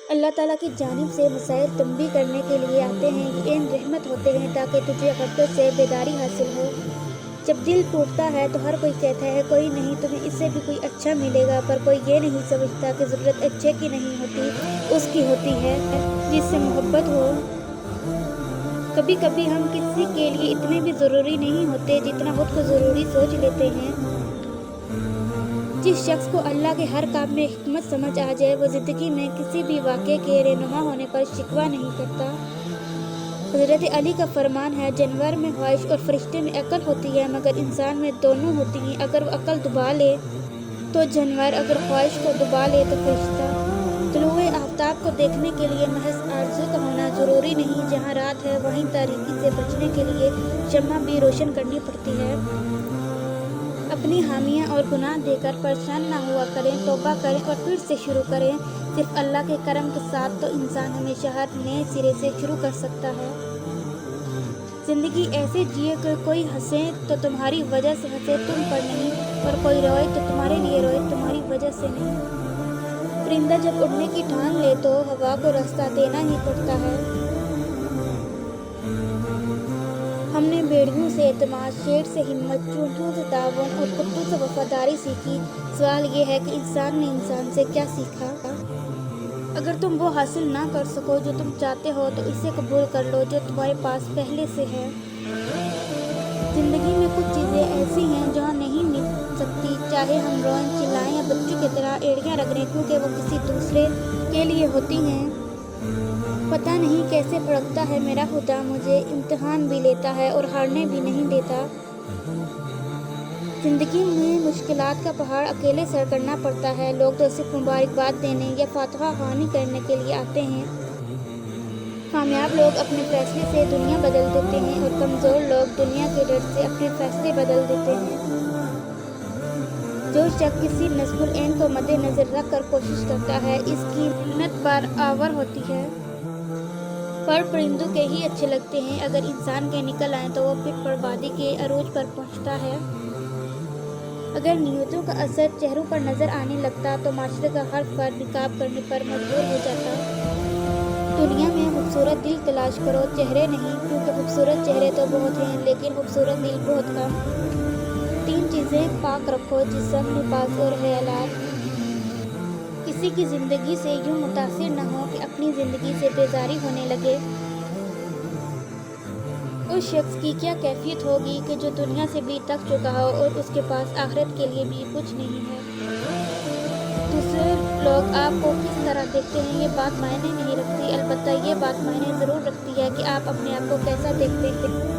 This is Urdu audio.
اللہ تعالیٰ کی جانب سے مسائل تنبیہ کرنے کے لیے آتے ہیں، یہ ان رحمت ہوتے ہیں تاکہ تجھے غفلت سے بیداری حاصل ہو۔ جب دل ٹوٹتا ہے تو ہر کوئی کہتا ہے کوئی نہیں، تمہیں اس سے بھی کوئی اچھا ملے گا، پر کوئی یہ نہیں سمجھتا کہ ضرورت اچھے کی نہیں ہوتی، اس کی ہوتی ہے جس سے محبت ہو۔ کبھی کبھی ہم کسی کے لیے اتنے بھی ضروری نہیں ہوتے جتنا خود کو ضروری سوچ لیتے ہیں۔ جس شخص کو اللہ کے ہر کام میں حکمت سمجھ آ جائے، وہ زندگی میں کسی بھی واقعے کے رہنما ہونے پر شکوہ نہیں کرتا۔ حضرت علی کا فرمان ہے، جانور میں خواہش اور فرشتے میں عقل ہوتی ہے، مگر انسان میں دونوں ہوتی ہیں۔ اگر وہ عقل دبا لے تو جانور، اگر خواہش کو دبا لے تو فرشتہ۔ طلوع آفتاب کو دیکھنے کے لیے محض آرزو کا ہونا ضروری نہیں، جہاں رات ہے وہیں تاریکی سے بچنے کے لیے شمع بھی روشن کرنی پڑتی ہے۔ اپنی خامیاں اور گناہ دے کر پریشان نہ ہوا کریں، توبہ کریں اور پھر سے شروع کریں۔ صرف اللہ کے کرم کے ساتھ تو انسان ہمیشہ ہر نئے سرے سے شروع کر سکتا ہے۔ زندگی ایسے جیے کہ کوئی ہنسے تو تمہاری وجہ سے ہنسے، تم پر نہیں، اور کوئی روئے تو تمہارے لیے روئے، تمہاری وجہ سے نہیں۔ پرندہ جب اڑنے کی ٹھان لے تو ہوا کو راستہ دینا ہی پڑتا ہے۔ ہم نے بھیڑیوں سے اعتماد، شیر سے ہمت، چونٹیوں سے تعاون اور کتوں سے وفاداری سیکھی۔ سوال یہ ہے کہ انسان نے انسان سے کیا سیکھا؟ اگر تم وہ حاصل نہ کر سکو جو تم چاہتے ہو تو اسے قبول کر لو جو تمہارے پاس پہلے سے ہے۔ زندگی میں کچھ چیزیں ایسی ہیں جو نہیں مل سکتی، چاہے ہم روئیں، چلائیں یا بچوں کی طرح ایڑیاں رگڑیں، کیونکہ وہ کسی دوسرے کے لیے ہوتی ہیں۔ پتہ نہیں کیسے پھڑکتا ہے میرا خدا، مجھے امتحان بھی لیتا ہے اور ہارنے بھی نہیں دیتا۔ زندگی میں مشکلات کا پہاڑ اکیلے سر کرنا پڑتا ہے۔ لوگ تو صرف مبارکباد دینے یا فاتحہ خوانی کرنے کے لیے آتے ہیں۔ کامیاب لوگ اپنے فیصلے سے دنیا بدل دیتے ہیں اور کمزور لوگ دنیا کے ڈر سے اپنے فیصلے بدل دیتے ہیں۔ جو شخص کسی نصب العین کو مد نظر رکھ کر کوشش کرتا ہے، اس کی محنت بار آور ہوتی ہے۔ پر پرندوں کے ہی اچھے لگتے ہیں، اگر انسان کے نکل آئیں تو وہ پھر بربادی کے عروج پر پہنچتا ہے۔ اگر نیتوں کا اثر چہروں پر نظر آنے لگتا تو معاشرے کا ہر فرد نقاب کرنے پر مجبور ہو جاتا۔ دنیا میں خوبصورت دل تلاش کرو، چہرے نہیں، کیونکہ خوبصورت چہرے تو بہت ہیں لیکن خوبصورت دل بہت کم۔ 3 چیزیں پاک رکھو، جسم، لباس اور خیالات۔ کسی کی زندگی سے یوں متاثر نہ ہو کہ اپنی زندگی سے بیزاری ہونے لگے۔ اس شخص کی کیا کیفیت ہوگی کہ جو دنیا سے بھی تک چکا ہو اور اس کے پاس آخرت کے لیے بھی کچھ نہیں ہے۔ دوسرے لوگ آپ کو کس طرح دیکھتے ہیں یہ بات معنی نہیں رکھتی، البتہ یہ بات معنی ضرور رکھتی ہے کہ آپ اپنے آپ کو کیسا دیکھتے ہیں۔